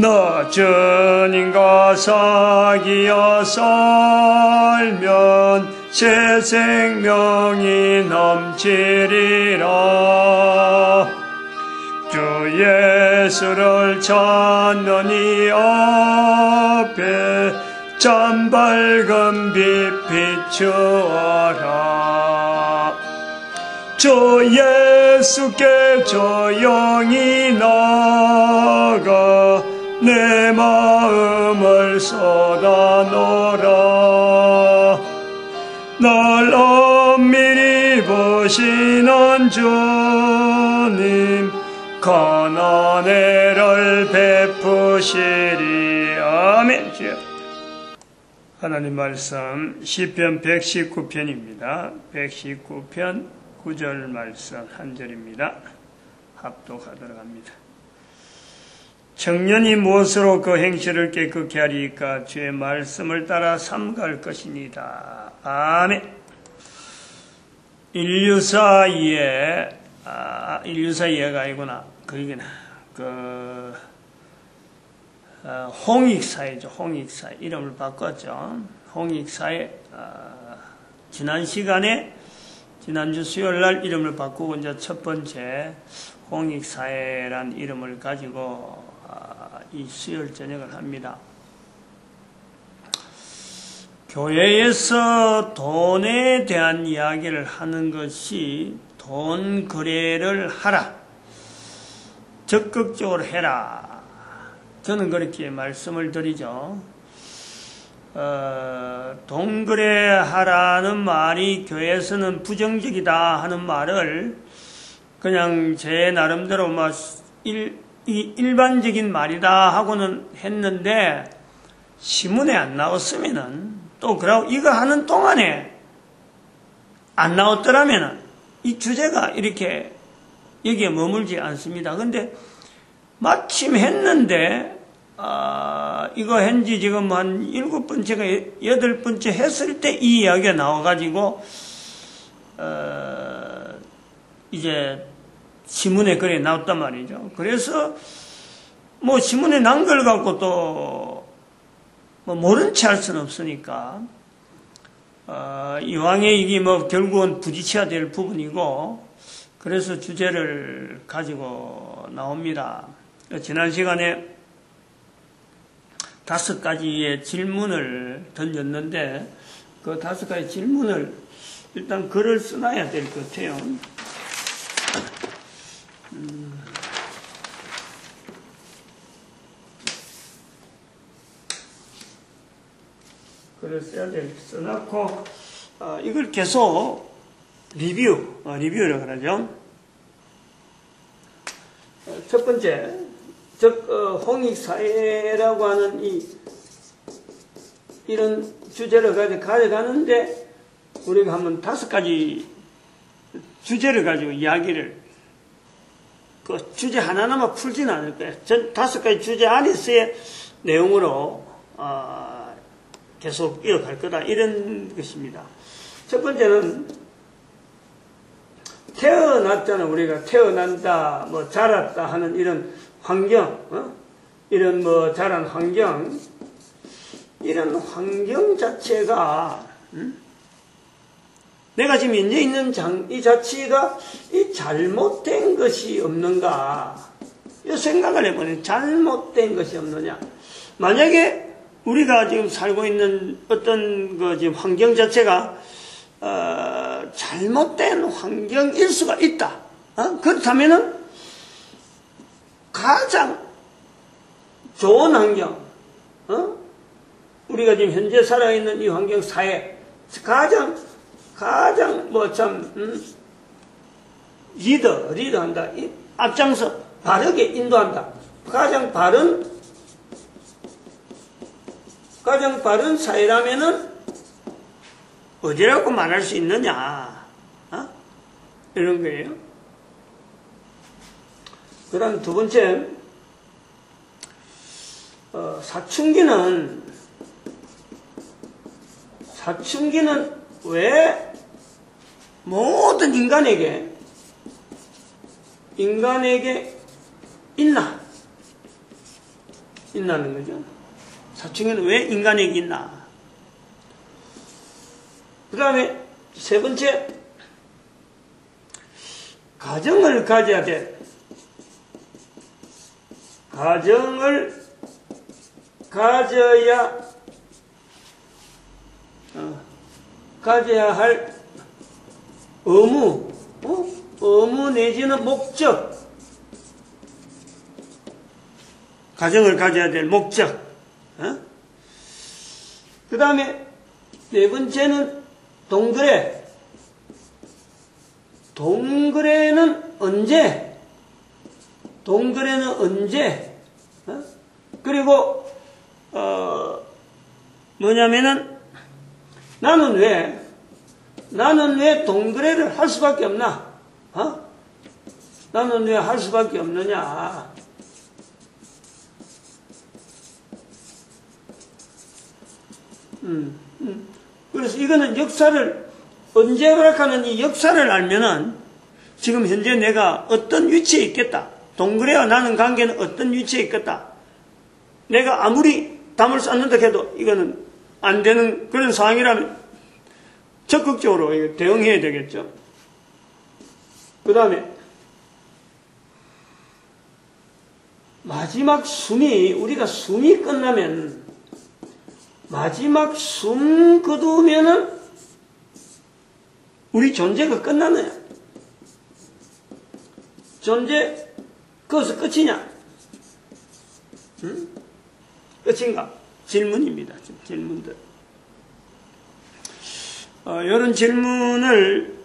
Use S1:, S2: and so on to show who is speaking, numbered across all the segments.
S1: 너 주님과 사귀어 살면 새 생명이 넘치리라. 주 예수를 찾는 이 앞에 참 밝은 빛 비추어라. 주 예수께 조용히 나가 내 마음을 쏟아놓으라. 날 엄밀히 보시는 주님 가난해를 베푸시리. 아멘. 하나님 말씀 시편 119편입니다. 119편 9절 말씀 한 절입니다. 합독하도록 합니다. 청년이 무엇으로 그 행실을 깨끗게 하리까? 주의 말씀을 따라 삼갈 것이니다. 아멘. 인류사이에가 아니구나. 홍익사회죠. 홍익사회. 이름을 바꿨죠. 홍익사회. 지난 시간에, 지난주 수요일 날 이름을 바꾸고 이제 첫 번째 홍익사회란 이름을 가지고 이 수요일 저녁을 합니다. 교회에서 돈에 대한 이야기를 하는 것이 돈 거래를 하라. 적극적으로 해라. 저는 그렇게 말씀을 드리죠. 돈 거래하라는 말이 교회에서는 부정적이다 하는 말을 그냥 제 나름대로 일반적인 말이다 하고는 했는데, 신문에 안 나왔으면은, 또 그러고 이거 하는 동안에 안 나왔더라면은 이 주제가 이렇게 여기에 머물지 않습니다. 근데 마침 했는데 이거 한지 지금 한 7번째가 8번째 했을 때 이 이야기가 나와가지고 이제 신문에 글에 나왔단 말이죠. 그래서 뭐 신문에 난 걸 갖고 또 뭐 모른 체 할 수는 없으니까 이왕에 이게 뭐 결국은 부딪혀야 될 부분이고, 그래서 주제를 가지고 나옵니다. 지난 시간에 5가지의 질문을 던졌는데 그 5가지 질문을 일단 글을 써놔야 될 것 같아요. 글을 써놓고 이걸 계속 리뷰라고 그러죠. 첫 번째, 홍익사회라고 하는 이런 주제를 가져가는데 우리가 한번 5가지 주제를 가지고 이야기를, 그 주제 하나하나만 풀지는 않을 거예요. 전 5가지 주제 안에서의 내용으로 계속 이어갈 거다, 이런 것입니다. 첫 번째는 태어났잖아. 우리가 태어난다, 뭐 자랐다 하는 이런 환경, 이런 뭐 자란 환경, 이런 환경 자체가 내가 지금 현재 있는 이 자체가 이 잘못된 것이 없는가, 이 생각을 해보니 잘못된 것이 없느냐. 만약에 우리가 지금 살고 있는 어떤 지금 환경 자체가 잘못된 환경일 수가 있다. 그렇다면은 가장 좋은 환경, 우리가 지금 현재 살아있는 이 환경 사회, 가장 뭐 참 리더한다. 앞장서 바르게 인도한다. 가장 바른 사회라면은 어디라고 말할 수 있느냐, 이런 거예요. 그 다음 두 번째, 사춘기는 왜 모든 인간에게 있나? 있나는 거죠. 사춘기는 왜 인간에게 있나? 그 다음에 세 번째, 가정을 가져야 돼. 가정을 가져야 할 의무, 의무 내지는 목적. 가정을 가져야 될 목적. 그 다음에 네 번째는 동거래. 동거래는 언제? 동거래는 언제? 그리고 뭐냐면은 나는 왜 동거래를 할 수밖에 없나? 나는 왜 할 수밖에 없느냐? 그래서 이거는 역사를 언제 허락하는 이 역사를 알면은 지금 현재 내가 어떤 위치에 있겠다. 동거래와 나는 관계는 어떤 위치에 있겠다. 내가 아무리 담을 쌓는다 해도 이거는 안 되는 그런 상황이라면 적극적으로 대응해야 되겠죠. 그 다음에 마지막 우리가 숨이 끝나면 마지막 숨 거두면은 우리 존재가 끝나느냐? 존재 거기서 끝이냐? 끝인가? 질문입니다. 질문들. 이런 질문을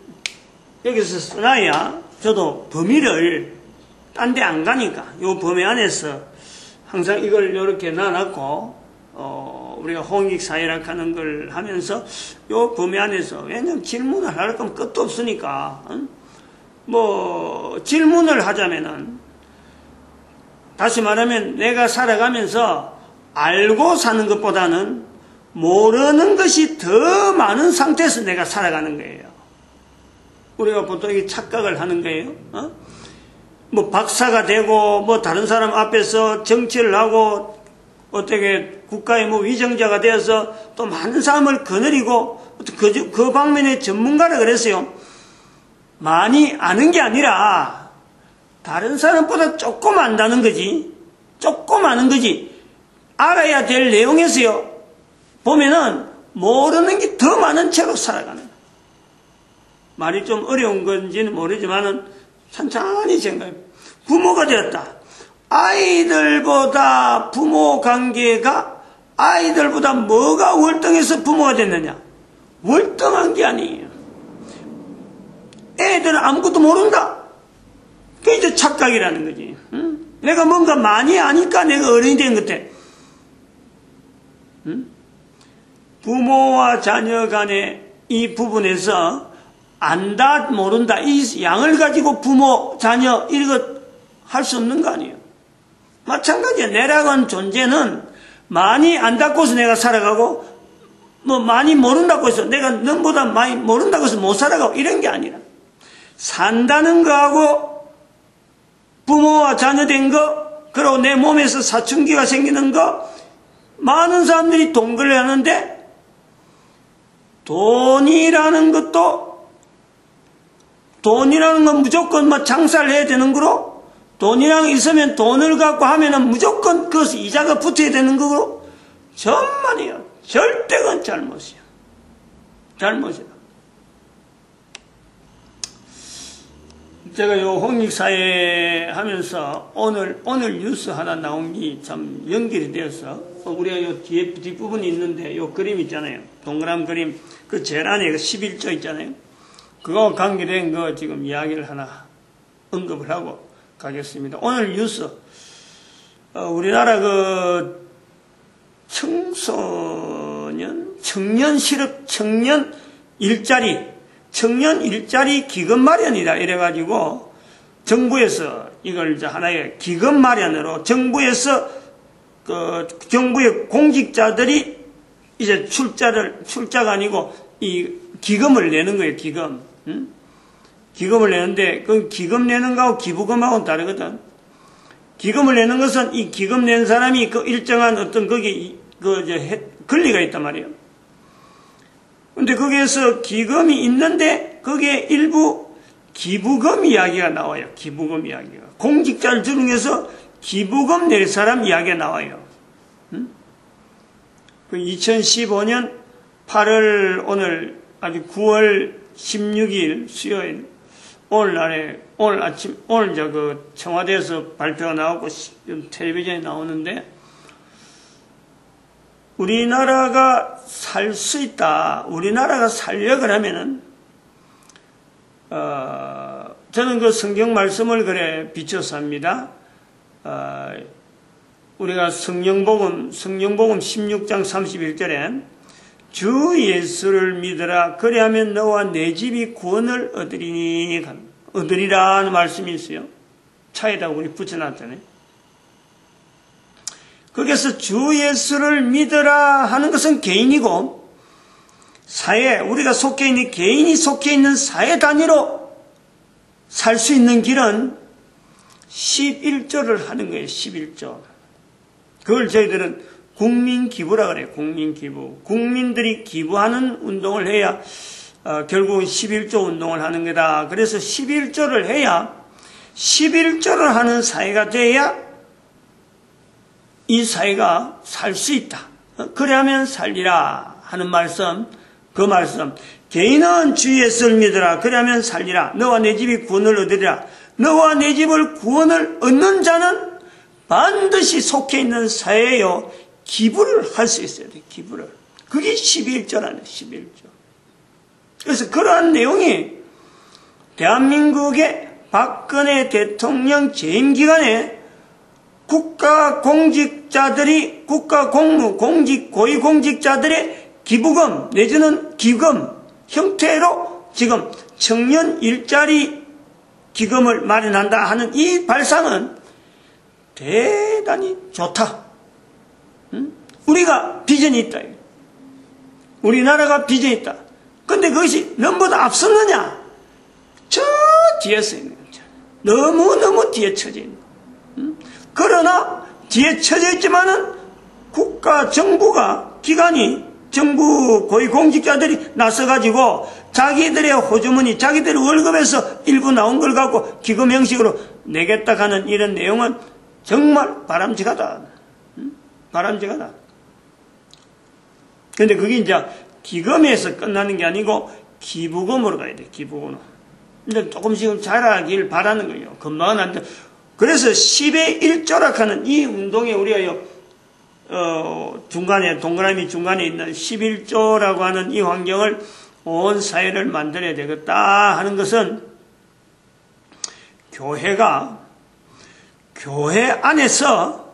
S1: 여기서 써놔야 저도 범위를 딴 데 안 가니까 요 범위 안에서 항상 이걸 이렇게 놔놨고 우리가 홍익사회락 하는 걸 하면서 요 범위 안에서 왜냐면 질문을 할 거면 끝도 없으니까 뭐 질문을 하자면은 다시 말하면 내가 살아가면서 알고 사는 것보다는 모르는 것이 더 많은 상태에서 내가 살아가는 거예요. 우리가 보통 이 착각을 하는 거예요. 뭐 박사가 되고 뭐 다른 사람 앞에서 정치를 하고 어떻게 국가의 뭐 위정자가 되어서 또 많은 사람을 거느리고 그 방면의 전문가라 그랬어요. 많이 아는 게 아니라 다른 사람보다 조금 안다는 거지. 조금 아는 거지. 알아야 될 내용에서요. 보면은 모르는 게 더 많은 채로 살아가는 거예요. 말이 좀 어려운 건지는 모르지만은 천천히 생각해. 부모가 되었다. 아이들보다 부모 관계가 아이들보다 뭐가 월등해서 부모가 됐느냐? 월등한 게 아니에요. 애들은 아무것도 모른다. 그게 이제 착각이라는 거지. 응? 내가 뭔가 많이 아니까 내가 어른이 된 것 같아. 응? 부모와 자녀 간의 이 부분에서 안다, 모른다, 이 양을 가지고 부모, 자녀, 이런 것 할 수 없는 거 아니에요. 마찬가지야. 내라고 하는 존재는 많이 안다고 해서 내가 살아가고, 뭐 많이 모른다고 해서 내가 너보다 많이 모른다고 해서 못 살아가고 이런 게 아니라, 산다는 거하고 부모와 자녀 된 거, 그리고 내 몸에서 사춘기가 생기는 거, 많은 사람들이 동거래 하는데, 돈이라는 건 무조건 뭐 장사를 해야 되는 거로, 돈이랑 있으면 돈을 갖고 하면은 무조건 그것이 이자가 붙어야 되는 거고, 전만이요. 절대 그건 잘못이야. 잘못이다. 제가 요 홍익사회 하면서 오늘 뉴스 하나 나온 게 참 연결이 되어서, 우리가 요 뒤에 뒷부분이 있는데 요 그림 있잖아요. 동그란 그림. 그 제일 안에 그 11조 있잖아요. 그거 관계된 거 지금 이야기를 하나 언급을 하고 가겠습니다. 오늘 뉴스, 우리나라 그 청년 실업, 청년 일자리 기금 마련이다. 이래가지고 정부에서 이걸 이제 하나의 기금 마련으로 정부에서 정부의 공직자들이 이제 출자가 아니고 이 기금을 내는 거예요. 기금. 기금을 내는데 그 기금 내는 거하고 기부금하고는 다르거든. 기금을 내는 것은 이 기금 낸 사람이 그 일정한 어떤 거기 권리가 있단 말이에요. 근데 거기에서 기금이 있는데 거기에 일부 기부금 이야기가 나와요. 기부금 이야기가. 공직자를 중에서 기부금 낼 사람 이야기가 나와요. 2015년 8월 오늘 아주 9월 16일 수요일 오늘 아침 그 청와대에서 발표가 나오고 텔레비전에 나오는데 우리나라가 살 수 있다. 우리나라가 살려고 하면은 저는 그 성경 말씀을 그래 비춰서 합니다. 우리가 성령복음 16장 31절에 주 예수를 믿으라 그리하면 너와 내 집이 구원을 얻으리라 하는 말씀이 있어요. 차에다 우리 붙여놨잖아요. 거기서 주 예수를 믿으라 하는 것은 개인이고 사회, 우리가 속해 있는 개인이 속해 있는 사회 단위로 살 수 있는 길은 11조를 하는 거예요. 11조. 그걸 저희들은 국민기부라 그래요. 국민기부. 국민들이 기부하는 운동을 해야 결국은 11조 운동을 하는 거다. 그래서 11조를 해야 11조를 하는 사회가 돼야 이 사회가 살 수 있다. 그래야면 살리라 하는 말씀, 그 말씀. 개인은 주 예수를 믿으라. 그래야면 살리라. 너와 내 집이 구원을 얻으리라. 너와 내 집을 구원을 얻는 자는 반드시 속해 있는 사회에요. 기부를 할 수 있어야 돼. 기부를. 그게 11조라네. 11조. 그래서 그러한 내용이 대한민국의 박근혜 대통령 재임 기간에 국가 공직자들이 국가 공무 공직 고위공직자들의 기부금 내지는 기금 형태로 지금 청년 일자리 기금을 마련한다 하는 이 발상은 대단히 좋다. 우리가 비전이 있다. 우리나라가 비전이 있다. 근데 그것이 너무보다 앞섰느냐? 저 뒤에서 있는 거죠. 너무너무 뒤에 처져 있는 거죠. 그러나 뒤에 처져 있지만은 국가 정부가 기관이 정부 고위공직자들이 나서가지고 자기들의 호주머니 자기들의 월급에서 일부 나온 걸 갖고 기금 형식으로 내겠다 하는 이런 내용은 정말 바람직하다. 바람직하다. 근데 그게 이제 기금에서 끝나는 게 아니고 기부금으로 가야 돼. 기부금으로. 이제 조금씩 자라길 바라는 거예요. 금방은 안 돼. 그래서 10의 1조락 하는 이 운동에 우리가 중간에 동그라미 중간에 있는 11조라고 하는 이 환경을 온 사회를 만들어야 되겠다 하는 것은 교회가 교회 안에서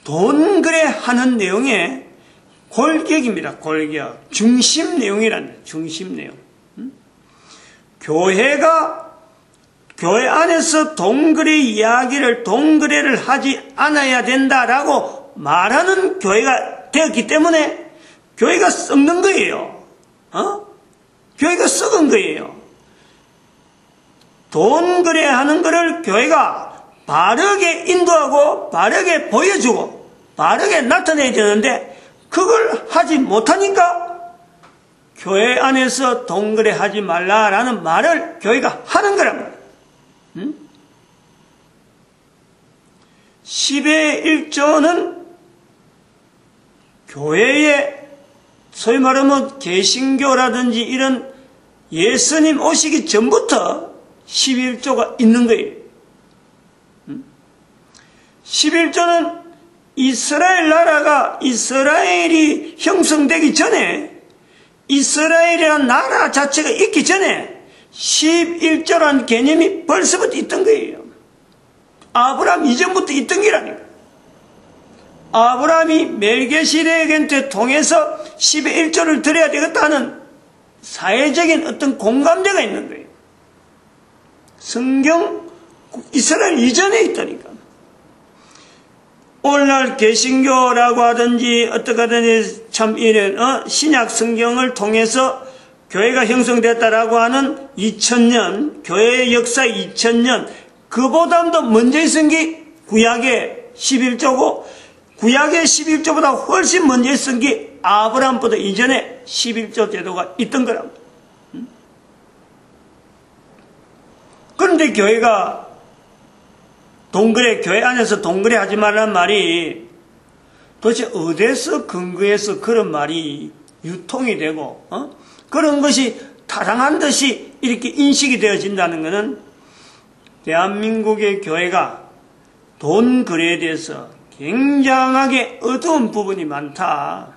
S1: 돈 거래하는 내용의 골격입니다. 골격. 중심 내용이란 중심 내용. 교회가 교회 안에서 동거래 이야기를 동거래를 하지 않아야 된다라고 말하는 교회가 되었기 때문에 교회가 썩는 거예요. 교회가 썩은 거예요. 돈 거래하는 것을 교회가 바르게 인도하고 바르게 보여주고 바르게 나타내야 되는데 그걸 하지 못하니까 교회 안에서 돈 거래하지 말라라는 말을 교회가 하는 거란 말이에요. 10의 1조는 교회에 소위 말하면 개신교라든지 이런 예수님 오시기 전부터 11조가 있는 거예요. 11조는 이스라엘 나라가 이스라엘이 형성되기 전에 이스라엘이라는 나라 자체가 있기 전에 11조라는 개념이 벌써부터 있던 거예요. 아브라함 이전부터 있던 게라니까. 아브라함이 멜기세덱한테 통해서 10의 1조를 드려야 되겠다는 사회적인 어떤 공감대가 있는 거예요. 성경 이스라엘 이전에 있다니까. 오늘날 개신교라고 하든지 어떻게 하든지 참 이런 신약 성경을 통해서 교회가 형성됐다라고 하는 2000년 교회의 역사 2000년 그보다도 먼저 있은 게 구약의 11조고 구약의 11조보다 훨씬 먼저 있은 게 아브라함보다 이전에 11조 제도가 있던 거랍니다. 그런데 교회가 교회 안에서 동거래 하지 말라는 말이 도대체 어디서 근거해서 그런 말이 유통이 되고 그런 것이 타당한 듯이 이렇게 인식이 되어진다는 것은 대한민국의 교회가 돈 거래에 대해서 굉장하게 어두운 부분이 많다.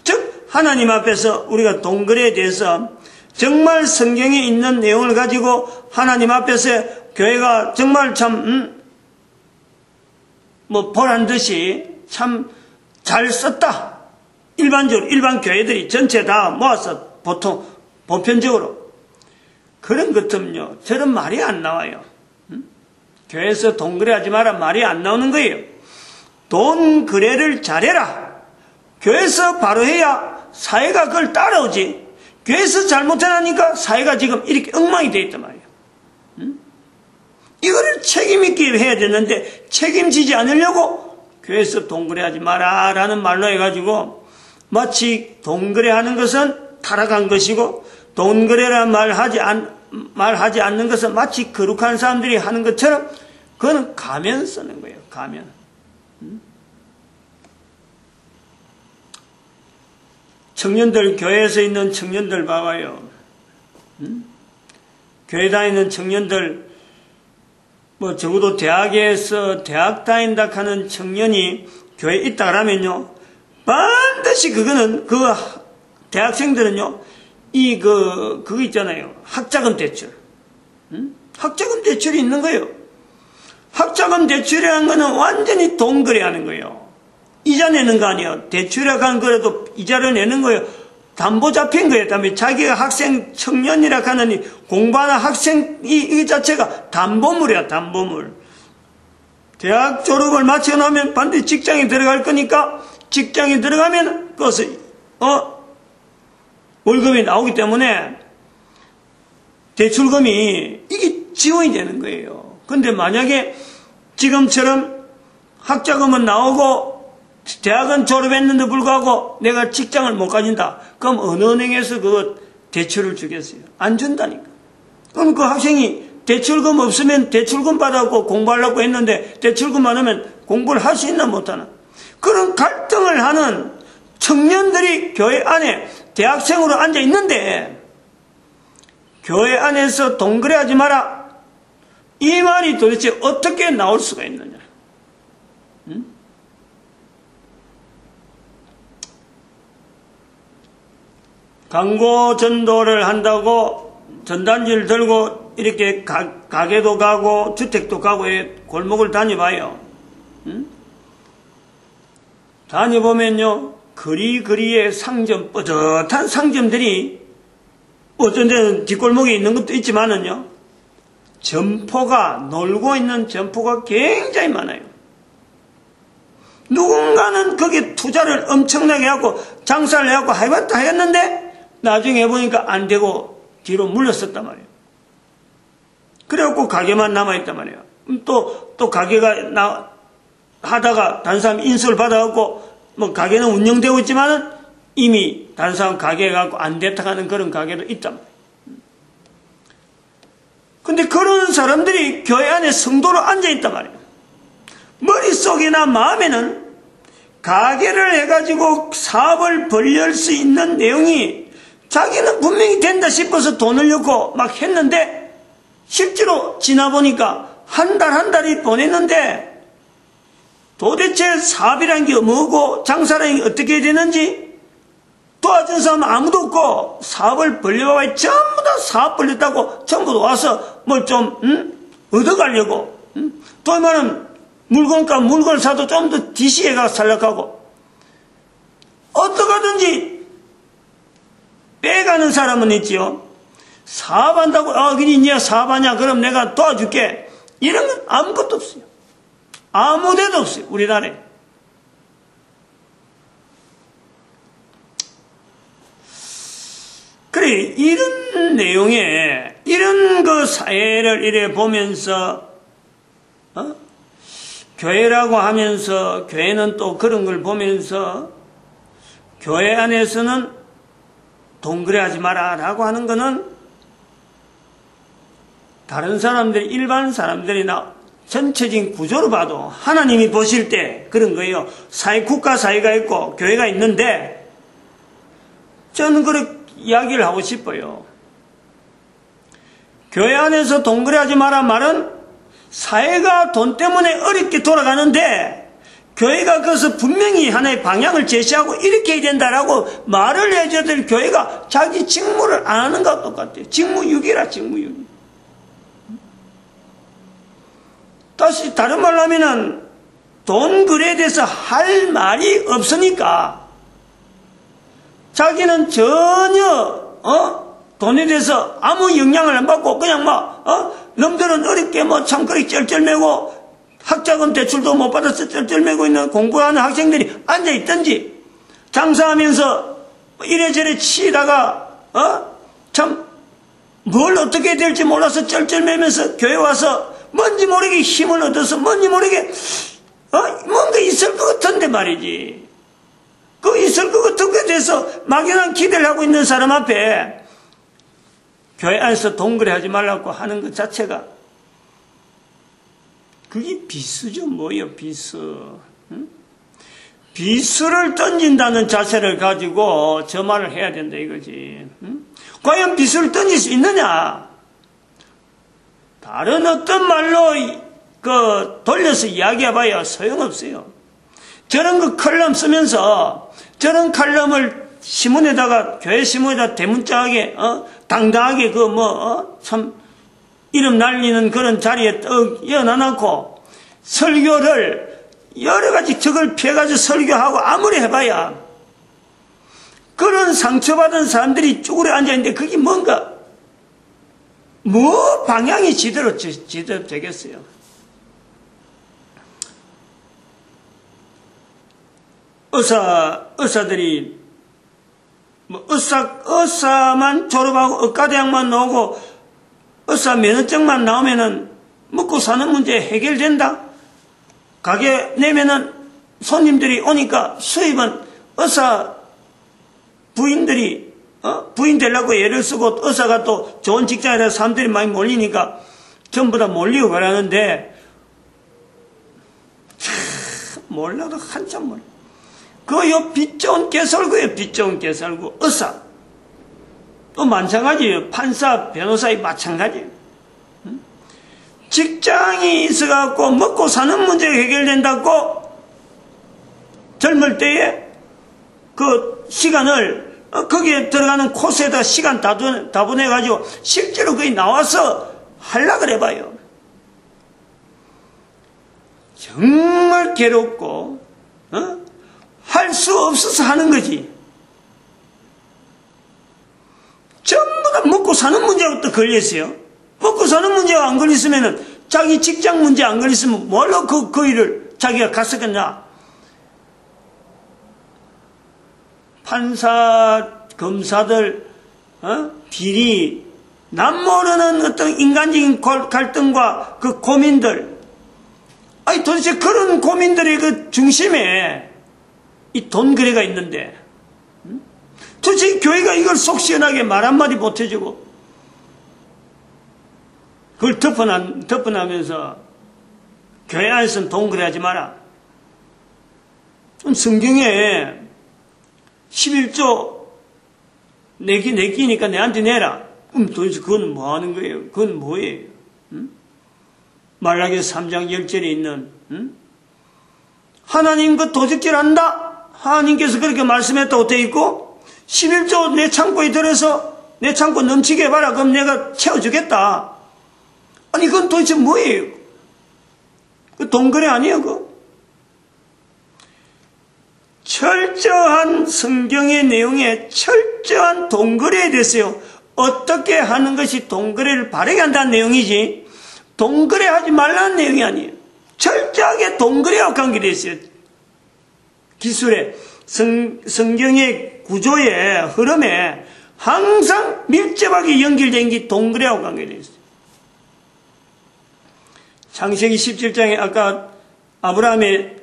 S1: 즉 하나님 앞에서 우리가 돈 거래에 대해서 정말 성경에 있는 내용을 가지고 하나님 앞에서 교회가 정말 참 보란 듯이 참 잘 썼다. 일반적으로 일반 교회들이 전체 다 모아서 보통 보편적으로 그런 것들은요 저런 말이 안 나와요. 교회에서 돈 거래하지 마라 말이 안 나오는 거예요. 돈 거래를 잘해라. 교회에서 바로 해야 사회가 그걸 따라오지. 교회에서 잘못하니까 사회가 지금 이렇게 엉망이 되어 있단 말이에요. 이거를 책임있게 해야 되는데 책임지지 않으려고 교회에서 돈 거래하지 마라 라는 말로 해가지고 마치 돈 거래하는 것은 타락한 것이고 돈 거래라는 말하지 않는 것은 마치 거룩한 사람들이 하는 것처럼 그거는 가면 쓰는 거예요. 가면. 청년들, 교회에서 있는 청년들 봐봐요. 교회 다니는 청년들, 적어도 대학에서 대학 다닌다 하는 청년이 교회에 있다 그러면요, 반드시 그거는, 대학생들은요, 그거 있잖아요. 학자금 대출. 학자금 대출이 있는 거예요. 학자금 대출이라는 거는 완전히 돈 거래하는 거예요. 이자 내는 거 아니에요. 대출이라고 하는 거라도 이자를 내는 거예요. 담보 잡힌 거예요. 다음에 자기가 학생, 청년이라고 하는 공부하는 학생, 이 자체가 담보물이야, 담보물. 대학 졸업을 마치고 나면 반드시 직장에 들어갈 거니까 직장에 들어가면 그것을, 월급이 나오기 때문에 대출금이 이게 지원이 되는 거예요. 근데 만약에 지금처럼 학자금은 나오고 대학은 졸업했는데 불구하고 내가 직장을 못 가진다. 그럼 어느 은행에서 그 대출을 주겠어요? 안 준다니까. 그럼 그 학생이 대출금 없으면 대출금 받아갖고 공부하려고 했는데 대출금 안 하면 공부를 할 수 있나 못하나. 그런 갈등을 하는 청년들이 교회 안에 대학생으로 앉아 있는데 교회 안에서 돈 거래하지 마라. 이 말이 도대체 어떻게 나올 수가 있느냐. 광고 전도를 한다고 전단지를 들고 이렇게 가게도 가고 주택도 가고 골목을 다녀봐요. 다녀보면요, 거리거리에 상점, 뻗어한 상점들이 어떤 데는 뒷골목에 있는 것도 있지만은요, 점포가, 놀고 있는 점포가 굉장히 많아요. 누군가는 거기에 투자를 엄청나게 하고 장사를 해갖고 해봤다 했는데 나중에 해보니까 안 되고 뒤로 물렸었단 말이에요. 그래갖고 가게만 남아있단 말이에요. 또 가게가 하다가 다른 사람 인수를 받아갖고 가게는 운영되고 있지만은 이미 다른 사람 가게 해갖고 안 됐다 하는 그런 가게도 있단 말이에요. 근데 그런 사람들이 교회 안에 성도로 앉아있단 말이에요. 머릿속이나 마음에는 가게를 해가지고 사업을 벌릴 수 있는 내용이 자기는 분명히 된다 싶어서 돈을 넣고 막 했는데 실제로 지나보니까 한 달이 보냈는데 도대체 사업이라는 게 뭐고 장사라는 게 어떻게 해야 되는지 도와준 사람은 아무도 없고 사업을 벌려봐야 전부 다 사업 벌렸다고 전부 와서 뭘 좀 얻어가려고 또 얼마는 물건을 사도 좀 더 DC에가 살려가고 어떡하든지 빼가는 사람은 있지요. 사업한다고 그니 니가 사업하냐 그럼 내가 도와줄게 이런 건 아무것도 없어요. 아무 데도 없어요. 우리나라에. 그래 이런 내용에 이런 그 사회를 이래 보면서 교회라고 하면서 교회는 또 그런 걸 보면서 교회 안에서는 동거래하지 마라 라고 하는 거는 다른 사람들, 일반 사람들이나 전체적인 구조로 봐도 하나님이 보실 때 그런 거예요. 국가 사회가 있고 교회가 있는데 저는 그렇게 이야기를 하고 싶어요. 교회 안에서 동거래하지 마라 말은 사회가 돈 때문에 어렵게 돌아가는데 교회가 그것을 분명히 하나의 방향을 제시하고 이렇게 해야 된다라고 말을 해줘야 될 교회가 자기 직무를 안 하는 것과 똑같아요. 직무유기라, 직무유기. 다시 다른 말로 하면은 돈 거래에 대해서 할 말이 없으니까 자기는 전혀 돈에 대해서 아무 영향을 안 받고 그냥 놈들은 어렵게 창거리 쩔쩔매고 학자금 대출도 못 받아서 쩔쩔매고 있는 공부하는 학생들이 앉아있든지 장사하면서 이래저래 치다가 참 뭘 어떻게 해야 될지 몰라서 쩔쩔매면서 교회 와서 뭔지 모르게 힘을 얻어서 뭔지 모르게 뭔가 있을 것 같은데 말이지. 그 있을 것 같은 것에 대해서 막연한 기대를 하고 있는 사람 앞에 교회 안에서 동거래하지 말라고 하는 것 자체가 그게 비수죠. 뭐예요, 비수. 응? 비수를 던진다는 자세를 가지고 저 말을 해야 된다 이거지. 응? 과연 비수를 던질 수 있느냐? 다른 어떤 말로 돌려서 이야기해봐야 소용없어요. 저런 거 칼럼 쓰면서 저런 칼럼을 신문에다가 교회 신문에다 대문짝하게 당당하게 참 이름 날리는 그런 자리에 이어놔놓고 설교를 여러 가지 적을 피해가지고 설교하고 아무리 해봐야 그런 상처받은 사람들이 쭈그려 앉아있는데 그게 뭔가 뭐 방향이 제대로 되겠어요. 의사들이 의사만 졸업하고 의과대학만 나오고 의사 면허증만 나오면은 먹고 사는 문제 해결된다. 가게 내면은 손님들이 오니까 수입은 의사 부인들이 부인 되려고 애를 쓰고 의사가 또 좋은 직장이라 사람들이 많이 몰리니까 전부 다 몰리고 그러는데 참 몰라도 한참 몰라. 그요 빛 좋은 개설구예요. 빛 좋은 개설구. 의사 또 마찬가지예요. 판사 변호사이 마찬가지예요. 직장이 있어갖고 먹고 사는 문제가 해결된다고 젊을 때에 그 시간을 거기에 들어가는 코스에다 시간 다 보내가지고 실제로 거기 나와서 하려고 해봐요. 정말 괴롭고 할 수 없어서 하는 거지. 전부 다 먹고 사는 문제가 또 걸렸어요. 먹고 사는 문제가 안 걸렸으면은 자기 직장 문제 안 걸렸으면 뭘로 그 일을 자기가 갔었겠냐. 판사, 검사들, 비리, 남 모르는 어떤 인간적인 갈등과 그 고민들. 아니, 도대체 그런 고민들의 그 중심에 이 돈 거래가 있는데, 도대체 교회가 이걸 속 시원하게 말 한마디 못해주고, 그걸 덮어나면서 교회 안에서는 돈 거래하지 마라. 성경에 11조 내기니까 내한테 내라. 그럼 도대체 그건 뭐 하는 거예요? 그건 뭐예요? 말라기 3장 10절에 있는 하나님 그 도적질 한다. 하나님께서 그렇게 말씀했다고 되어 있고 11조 내 창고에 들어서 내 창고 넘치게 해봐라. 그럼 내가 채워주겠다. 아니 그건 도대체 뭐예요? 그 돈거래 아니에요? 그거? 철저한 성경의 내용에 철저한 돈거래에 대해서요. 어떻게 하는 것이 돈거래를 바르게 한다는 내용이지 돈거래하지 말라는 내용이 아니에요. 철저하게 돈거래와 관계되어 있어요. 기술에 성경의 구조의 흐름에 항상 밀접하게 연결된 게 돈거래하고 관계되어 있어요. 창세기 17장에 아까 아브라함의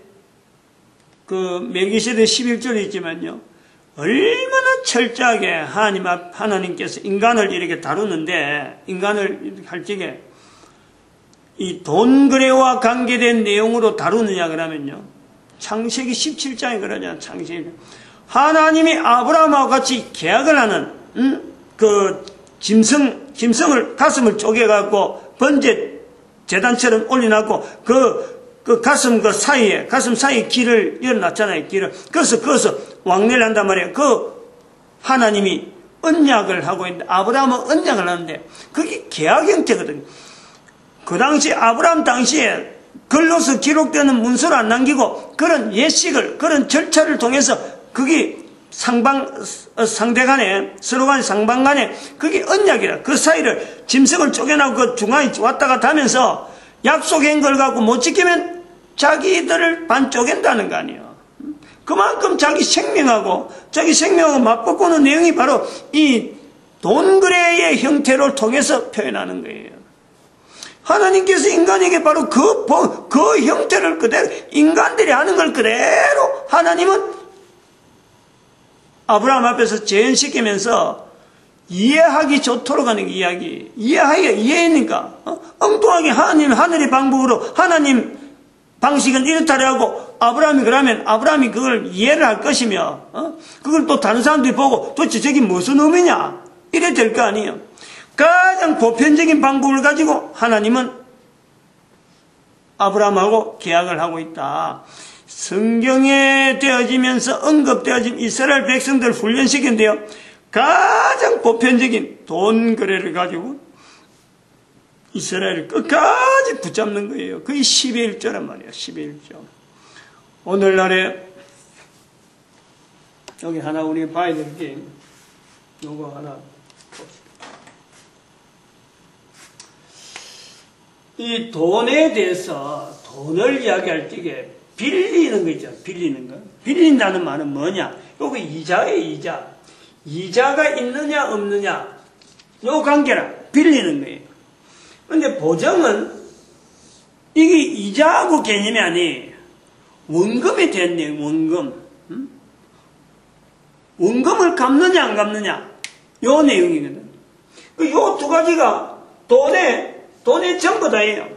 S1: 그 멜기세덱 11절에 있지만요. 얼마나 철저하게 하나님께서 인간을 이렇게 다루는데, 인간을 할 적에 이 돈거래와 관계된 내용으로 다루느냐 그러면요. 창세기 17장에 그러잖아요. 창세기. 하나님이 아브라함하고 같이 계약을 하는, 그 짐승을 가슴을 쪼개갖고 번제 제단처럼 올려놨고 그 가슴 사이에 길을 열어놨잖아요. 길을. 그래서 왕래를 한단 말이에요. 그 하나님이 언약을 하고 있는데, 아브라함은 언약을 하는데, 그게 계약 형태거든요. 그 당시, 아브라함 당시에 글로서 기록되는 문서를 안 남기고, 그런 예식을, 그런 절차를 통해서, 그게 상대 간에, 서로 간에 상방 간에, 그게 언약이라. 그 사이를, 짐승을 쪼개나고 그 중앙에 왔다 갔다 하면서, 약속한 걸 갖고 못 지키면 자기들을 반 쪼갠다는 거 아니에요. 그만큼 자기 생명하고 맞바꾸는 내용이 바로 이 돈거래의 형태를 통해서 표현하는 거예요. 하나님께서 인간에게 바로 그 형태를 그대로, 인간들이 하는 걸 그대로 하나님은 아브라함 앞에서 재현시키면서 이해하기 좋도록 하는 이야기. 이해하니까. 엉뚱하게 하늘의 방법으로 하나님 방식은 이렇다고 하고, 아브라함이 그걸 이해를 할 것이며, 그걸 또 다른 사람들이 보고 도대체 저게 무슨 의미냐? 이래 될 거 아니에요. 가장 보편적인 방법을 가지고 하나님은 아브라함하고 계약을 하고 있다. 성경에 되어지면서 언급되어진 이스라엘 백성들을 훈련시킨대요. 가장 보편적인 돈 거래를 가지고 이스라엘을 끝까지 붙잡는 거예요. 그게 12의 1조란 말이에요. 12의 1조. 오늘날에 여기 하나 우리 봐야 될 게, 요거 하나 봅시다. 이 돈에 대해서, 돈을 이야기할 적에 빌리는 거 있잖아요. 빌리는 거. 빌린다는 말은 뭐냐? 요거 이자예요, 이자. 이자가 있느냐 없느냐, 요 관계라. 빌리는 거예요. 근데 보정은 이게 이자하고 개념이 아니에요. 원금이 됐네요. 원금. 원금을 갚느냐 안 갚느냐, 요 내용이거든. 요 두 가지가 돈의 전부 다예요.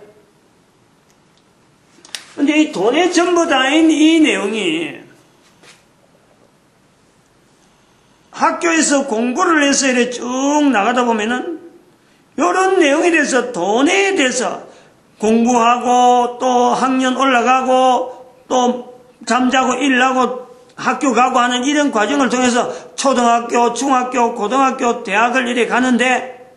S1: 근데 이 돈의 전부 다인 이 내용이 학교에서 공부를 해서 이렇게 쭉 나가다 보면은 이런 내용에 대해서, 돈에 대해서 공부하고 또 학년 올라가고 또 잠자고 일하고 학교 가고 하는 이런 과정을 통해서 초등학교, 중학교, 고등학교, 대학을 이렇게 가는데,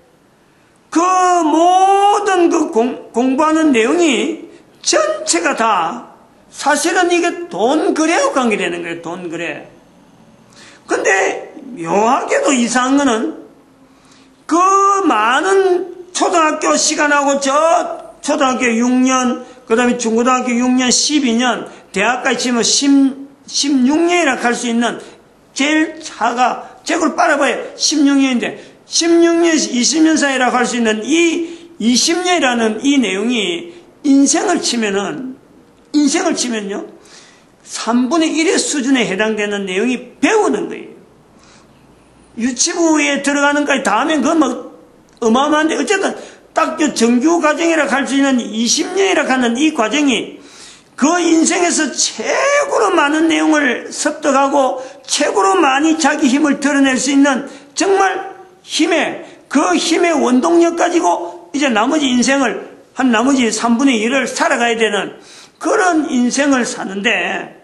S1: 그 모든 그 공부하는 내용이 전체가 다 사실은 이게 돈 거래하고 관계되는 거예요. 돈 거래. 근데 묘하게도 이상한 거는, 그 많은 초등학교 시간하고 저 초등학교 6년, 그 다음에 중고등학교 6년, 12년, 대학까지 치면 16년이라 할 수 있는 제일 차가, 제걸 빨아봐야 16년인데, 16년에서 20년 사이라고 할 수 있는 이 20년이라는 이 내용이 인생을 치면요, 3분의 1의 수준에 해당되는 내용이 배우는 거예요. 유치부에 들어가는 까지 다 하면 그건 뭐 어마어마한데, 어쨌든 딱 정규 과정이라 할 수 있는 20년이라 하는 이 과정이 그 인생에서 최고로 많은 내용을 습득하고 최고로 많이 자기 힘을 드러낼 수 있는 정말 그 힘의 원동력 가지고 이제 나머지 인생을, 나머지 3분의 1을 살아가야 되는 그런 인생을 사는데,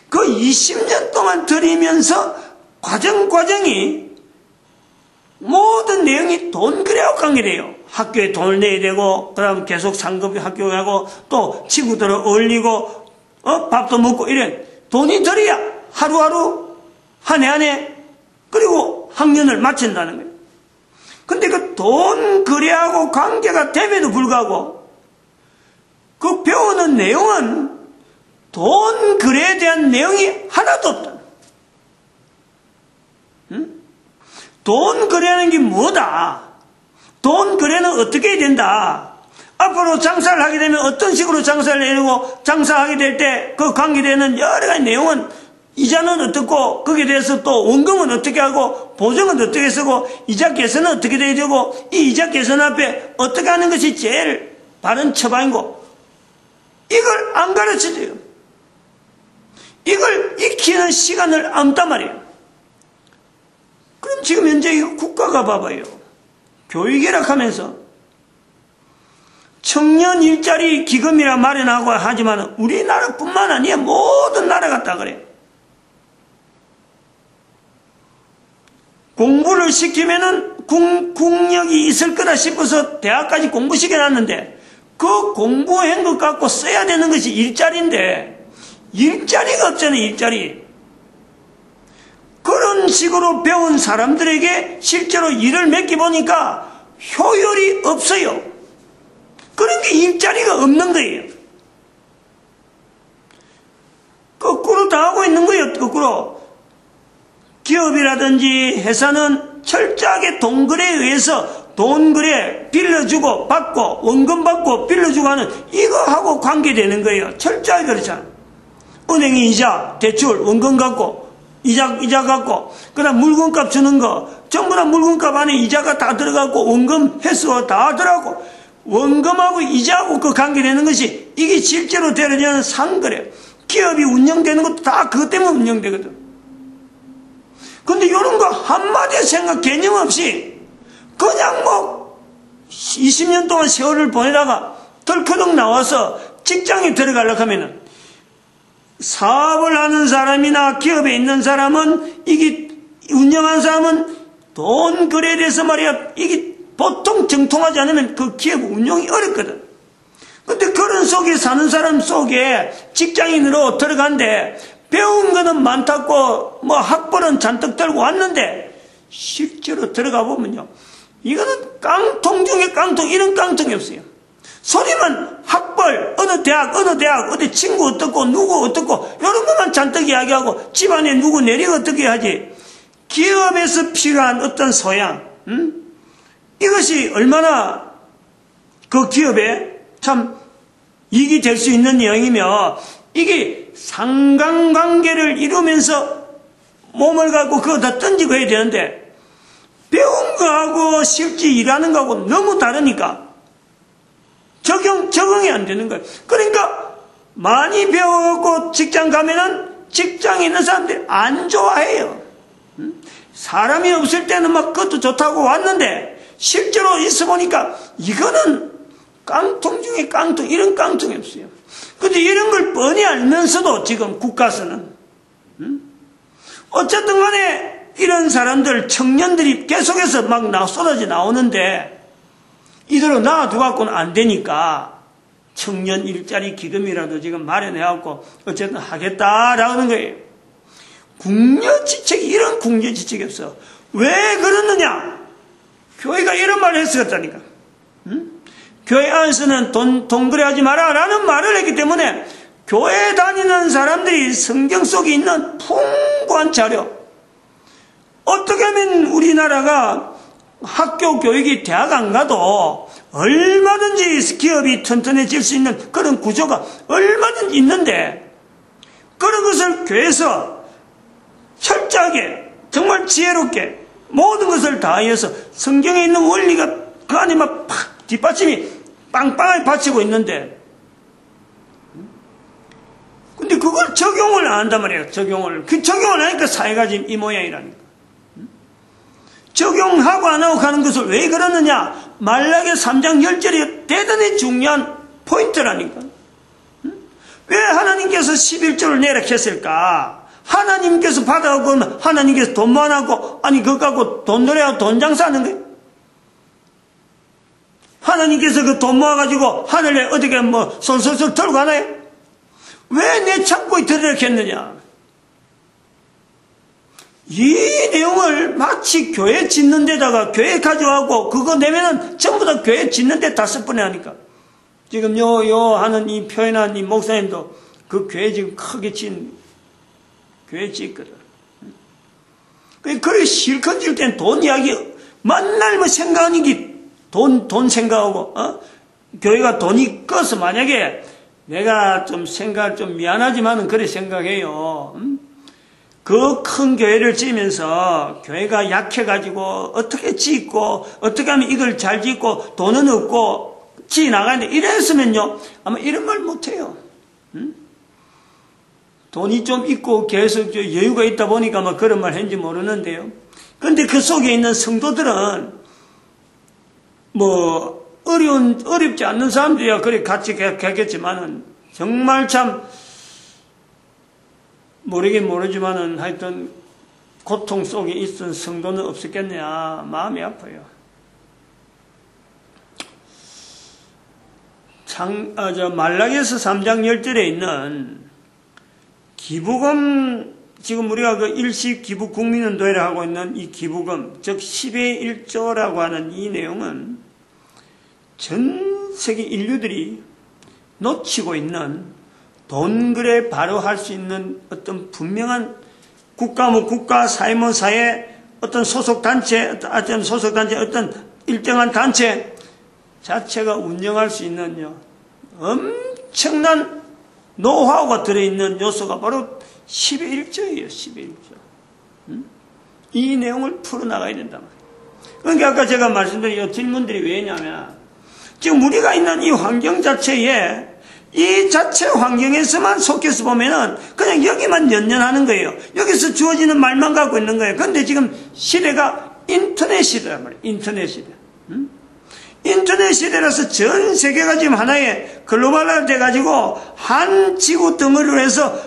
S1: 그 20년 동안 들이면서 과정이 모든 내용이 돈 거래하고 관계돼요. 학교에 돈을 내야 되고, 그 다음 계속 상급 학교 가고, 또 친구들을 어울리고, 밥도 먹고, 이래. 돈이 들어야 하루하루, 한 해, 그리고 학년을 마친다는 거예요. 근데 그 돈 거래하고 관계가 됨에도 불구하고, 그 배우는 내용은 돈 거래에 대한 내용이 하나도 없다. 돈 거래하는 게 뭐다? 돈 거래는 어떻게 해야 된다? 앞으로 장사를 하게 되면 어떤 식으로 장사를 내려고 장사하게 될 때 그 관계되는 여러 가지 내용은 이자는 어떻고 거기에 대해서 또 원금은 어떻게 하고 보증은 어떻게 쓰고 이자 개선은 어떻게 돼야 되고 이 이자 개선 앞에 어떻게 하는 것이 제일 바른 처방이고 이걸 안 가르쳐줘요. 이걸 익히는 시간을 안 단 말이에요. 그럼 지금 현재 이 국가가 봐봐요. 교육이라 하면서 청년 일자리 기금이라 마련하고 하지만 우리나라뿐만 아니야 모든 나라가 다 그래. 공부를 시키면은 국력이 있을 거다 싶어서 대학까지 공부시켜놨는데 그 공부한 것 갖고 써야 되는 것이 일자리인데 일자리가 없잖아요. 일자리. 그런 식으로 배운 사람들에게 실제로 일을 맡겨보니까 효율이 없어요. 그런 게 일자리가 없는 거예요. 거꾸로 당하고 있는 거예요. 거꾸로. 기업이라든지 회사는 철저하게 돈거래에 의해서 돈거래 빌려주고 받고 원금 받고 빌려주고 하는 이거하고 관계되는 거예요. 철저하게 그렇잖아요. 은행이 이자, 대출, 원금 갖고 이자 갖고 그 다음 물건값 주는 거 전부 다 물건값 안에 이자가 다 들어가고 원금 횟수가 다 들어가고 원금하고 이자하고 그 관계되는 것이 이게 실제로 되려면 상거래. 기업이 운영되는 것도 다 그것 때문에 운영되거든. 근데 이런 거 한마디의 생각 개념 없이 그냥 뭐 20년 동안 세월을 보내다가 덜커덕 나와서 직장에 들어가려고 하면은 사업을 하는 사람이나 기업에 있는 사람은 이게 운영하는 사람은 돈 거래에 대해서 말이야 이게 보통 정통하지 않으면 그 기업 운영이 어렵거든. 근데 그런 속에 사는 사람 속에 직장인으로 들어간데 배운 거는 많다고 뭐 학벌은 잔뜩 들고 왔는데 실제로 들어가 보면요 이거는 깡통 중에 깡통 이런 깡통이 없어요. 소리만 학벌 어느 대학 어디 친구 어떻고 누구 어떻고 이런 것만 잔뜩 이야기하고 집안에 누구 내리가 어떻게 하지. 기업에서 필요한 어떤 소양 이것이 얼마나 그 기업에 참 이익이 될 수 있는 내용이며 이게 상관관계를 이루면서 몸을 갖고 그거 다 던지고 해야 되는데 배운 거하고 실제 일하는 거하고 너무 다르니까 적응이 안 되는 거예요. 그러니까 많이 배워갖고 직장 가면은 직장에 있는 사람들이 안 좋아해요. 사람이 없을 때는 막 그것도 좋다고 왔는데 실제로 있어 보니까 이거는 깡통 중에 깡통 이런 깡통이 없어요. 근데 이런 걸 뻔히 알면서도 지금 국가에서는 어쨌든 간에 이런 사람들 청년들이 계속해서 막 쏟아져 나오는데 이대로 놔두갖고는 안 되니까 청년 일자리 기금이라도 지금 마련해갖고 어쨌든 하겠다라는 거예요. 궁여지책이 이런 궁여지책이 없어. 왜 그러느냐? 교회가 이런 말을 했었다니까. 교회 안에서는 돈 거래하지 마라 라는 말을 했기 때문에 교회 다니는 사람들이 성경 속에 있는 풍부한 자료 어떻게 하면 우리나라가 학교 교육이 대학 안 가도 얼마든지 기업이 튼튼해질 수 있는 그런 구조가 얼마든지 있는데 그런 것을 교회에서 철저하게 정말 지혜롭게 모든 것을 다해서 성경에 있는 원리가 그 안에 막 팍 뒷받침이 빵빵하게 받치고 있는데 근데 그걸 적용을 안 한단 말이에요. 그 적용을 하니까 사회가 지금 이 모양이라니까. 적용하고 안 하고 가는 것을 왜 그러느냐? 말라기 3장 10절이 대단히 중요한 포인트라니까. 왜 하나님께서 11조를 내려했을까? 하나님께서 받아오고 하나님께서 돈 모아놓고 아니 그거 갖고 돈 노래하고 돈 장사하는 거예요. 하나님께서 그 돈 모아가지고 하늘에 어떻게 뭐 솔솔솔 털고 가나요? 왜 내 창고에 들여놓겠느냐? 이 내용을 마치 교회 짓는 데다가 교회 가져가고 그거 내면은 전부 다 교회 짓는 데 다 쓸 뻔하니까. 지금 요 하는 이 표현한 이 목사님도 그 교회 지금 크게 교회 짓거든. 그래 실컷 질 땐 돈 이야기 맨날 뭐 생각하는 게 돈 생각하고 교회가 돈이 꺼서 만약에 내가 좀 미안하지만은 그래 생각해요. 그 큰 교회를 지으면서 교회가 약해가지고 어떻게 짓고 어떻게 하면 이걸 잘 짓고 돈은 없고 지나가는데 이랬으면요 아마 이런 말 못해요. 돈이 좀 있고 계속 여유가 있다 보니까 막 그런 말 했는지 모르는데요. 그런데 그 속에 있는 성도들은 어렵지 않는 사람들이야 그래 같이 가겠지만은 정말 참 모르긴 모르지만은 하여튼 고통 속에 있던 성도는 없었겠냐 마음이 아파요. 말라기서 3장 10절에 있는 기부금, 지금 우리가 그 일시 기부 국민은도회를 하고 있는 이 기부금, 즉 10의 1조라고 하는 이 내용은 전 세계 인류들이 놓치고 있는 돈거래 바로 할 수 있는 어떤 분명한 국가, 사회, 사회, 어떤 소속단체, 어떤 일정한 단체 자체가 운영할 수 있는 엄청난 노하우가 들어있는 요소가 바로 10의 1조예요. 10의 1조. 이 내용을 풀어나가야 된단 말이에요. 그러니까 아까 제가 말씀드린 이 질문들이 왜냐면 지금 우리가 있는 이 환경 자체에 이 자체 환경에서만 속해서 보면은 그냥 여기만 연연하는 거예요. 여기서 주어지는 말만 갖고 있는 거예요. 그런데 지금 시대가 인터넷 시대란 말이에요. 인터넷 시대. 인터넷 시대라서 전 세계가 지금 하나의 글로벌화 돼가지고 한 지구 덩어리로 해서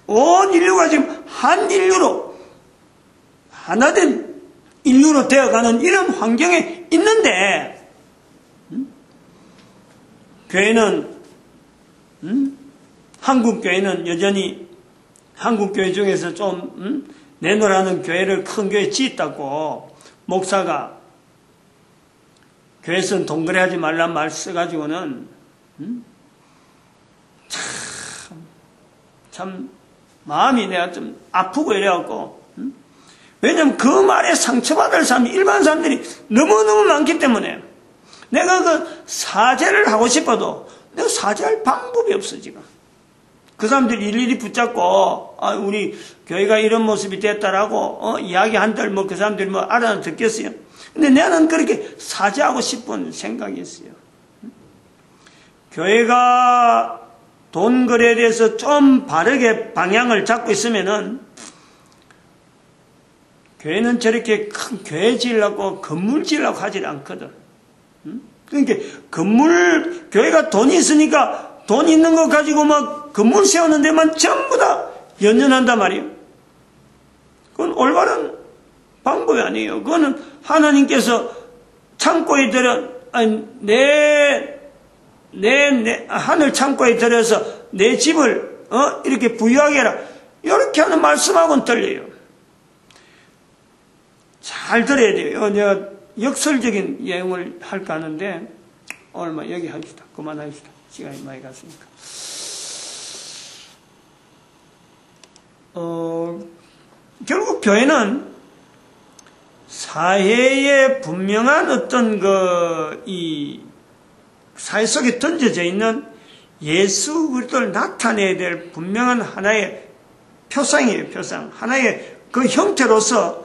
S1: 온 인류가 지금 한 인류로 하나된 인류로 되어가는 이런 환경에 있는데 교회는 한국 교회는 여전히 한국 교회 중에서 좀 내놓으라는 교회를 큰 교회 짓다고 목사가 교회에서는 동거래하지 말란 말 써가지고는 참 마음이 내가 좀 아프고 이래갖고 왜냐면 그 말에 상처받을 사람이 일반 사람들이 너무너무 많기 때문에 내가 그 사죄를 하고 싶어도 내가 사죄할 방법이 없어 지금. 그 사람들 일일이 붙잡고 우리 교회가 이런 모습이 됐다라고 이야기한들 그 사람들이 알아듣겠어요. 근데 나는 그렇게 사죄하고 싶은 생각이 있어요. 교회가 돈 거래에 대해서 좀 바르게 방향을 잡고 있으면은 교회는 저렇게 큰 교회 지으려고 건물 지으려고 하질 않거든. 그러니까 교회가 돈이 있으니까 돈 있는 거 가지고 막 건물 세우는 데만 전부 다 연연한단 말이에요. 그건 올바른 방법이 아니에요. 그거는 하나님께서 창고에 하늘 창고에 들여서 내 집을 이렇게 부유하게 해라. 이렇게 하는 말씀하고는 틀려요. 잘 들어야 돼요. 내가 역설적인 내용을 할까 하는데 오늘 여기 합시다. 그만합시다. 시간이 많이 갔으니까. 결국 교회는 사회에 분명한 어떤 이 사회 속에 던져져 있는 예수 그리스도를 나타내야 될 분명한 하나의 표상이에요. 표상. 하나의 그 형태로서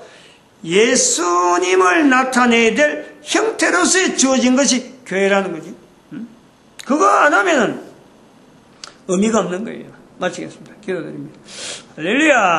S1: 예수님을 나타내야 될 형태로서 주어진 것이 교회라는 거지. 그거 안 하면은 의미가 없는 거예요. 마치겠습니다. 기도드립니다. 할렐루야.